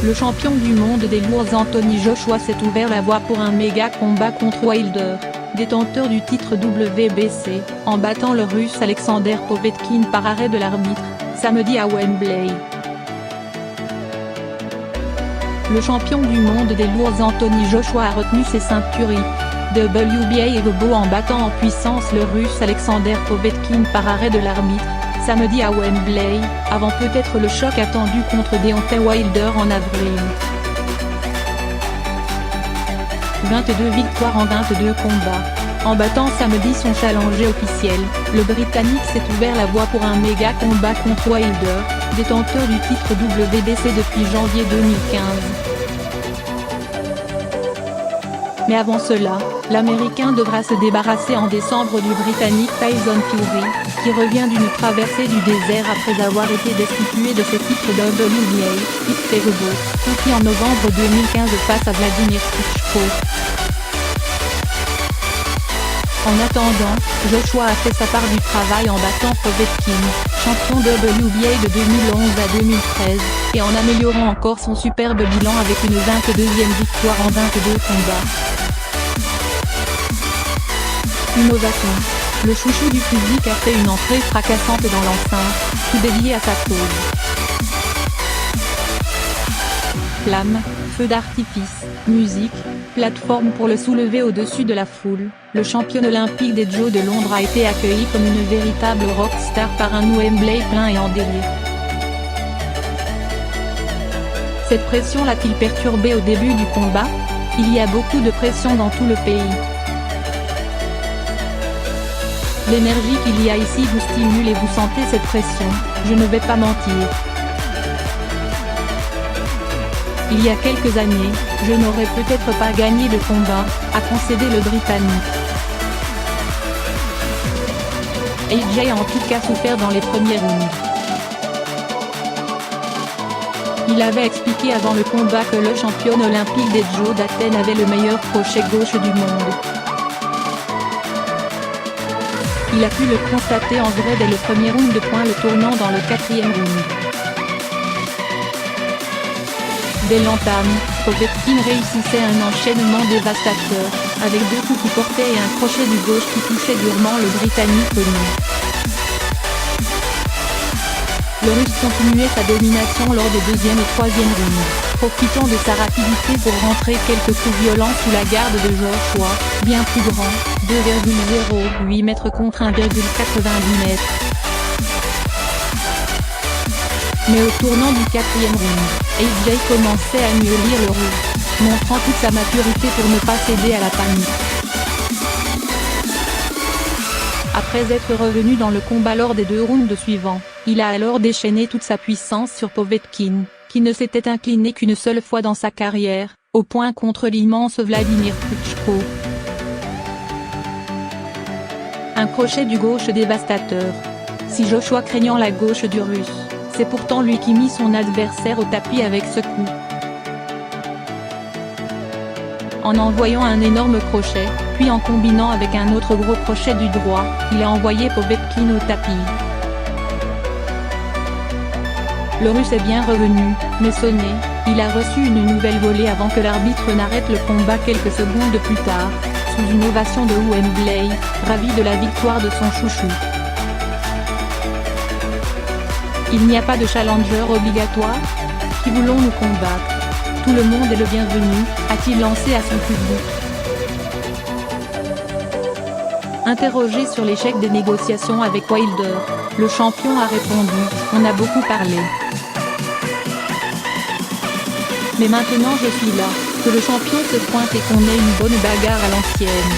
Le champion du monde des lourds Anthony Joshua s'est ouvert la voie pour un méga combat contre Wilder, détenteur du titre WBC, en battant le Russe Alexander Povetkin par arrêt de l'arbitre, samedi à Wembley. Le champion du monde des lourds Anthony Joshua a retenu ses ceintures WBA et WBO en battant en puissance le Russe Alexander Povetkin par arrêt de l'arbitre, samedi à Wembley, avant peut-être le choc attendu contre Deontay Wilder en avril. 22 victoires en 22 combats. En battant samedi son challenger officiel, le Britannique s'est ouvert la voie pour un méga combat contre Wilder, détenteur du titre WBC depuis janvier 2015. Mais avant cela, l'Américain devra se débarrasser en décembre du Britannique Tyson Fury, qui revient d'une traversée du désert après avoir été destitué de ses titres WBA, conquis en novembre 2015 face à Vladimir Klitschko. En attendant, Joshua a fait sa part du travail en battant Povetkin, champion WBA de 2011 à 2013, et en améliorant encore son superbe bilan avec une 22e victoire en 22 combats. Innovation. Le chouchou du public a fait une entrée fracassante dans l'enceinte, tout dédié à sa cause. Flammes, feux d'artifice, musique, plateforme pour le soulever au-dessus de la foule, le champion olympique des Jeux de Londres a été accueilli comme une véritable rockstar par un Wembley plein et en délire. Cette pression l'a-t-il perturbé au début du combat? Il y a beaucoup de pression dans tout le pays. L'énergie qu'il y a ici vous stimule et vous sentez cette pression, je ne vais pas mentir. Il y a quelques années, je n'aurais peut-être pas gagné le combat, a concédé le Britannique. AJ a en tout cas souffert dans les premiers rounds. Il avait expliqué avant le combat que le champion olympique des Jeux d'Athènes avait le meilleur crochet gauche du monde. Il a pu le constater en vrai dès le premier round de point le tournant dans le 4e round. Dès l'entame, Povetkin réussissait un enchaînement dévastateur, avec 2 coups qui portaient et un crochet du gauche qui touchait durement le Britannique au nez. Le Russe continuait sa domination lors des 2e et 3e rounds, profitant de sa rapidité pour rentrer quelques coups violents sous la garde de Joshua, bien plus grand, 2,08 mètres contre 1,90 mètres. Mais au tournant du 4e round, AJ commençait à mieux lire le Russe, montrant toute sa maturité pour ne pas céder à la panique. Après être revenu dans le combat lors des 2 rounds suivants, il a alors déchaîné toute sa puissance sur Povetkin, qui ne s'était incliné qu'une seule fois dans sa carrière, au point contre l'immense Vladimir Klitschko. Un crochet du gauche dévastateur. Si Joshua craignant la gauche du Russe, c'est pourtant lui qui mit son adversaire au tapis avec ce coup. En envoyant un énorme crochet, puis en combinant avec un autre gros crochet du droit, il a envoyé Povetkin au tapis. Le Russe est bien revenu, mais sonné, il a reçu une nouvelle volée avant que l'arbitre n'arrête le combat quelques secondes plus tard, sous une ovation de Wembley, ravi de la victoire de son chouchou. Il n'y a pas de challenger obligatoire? Qui voulons-nous combattre? Tout le monde est le bienvenu, a-t-il lancé à son public. Interrogé sur l'échec des négociations avec Wilder, le champion a répondu « On a beaucoup parlé. Mais maintenant je suis là, que le champion se pointe et qu'on ait une bonne bagarre à l'ancienne. »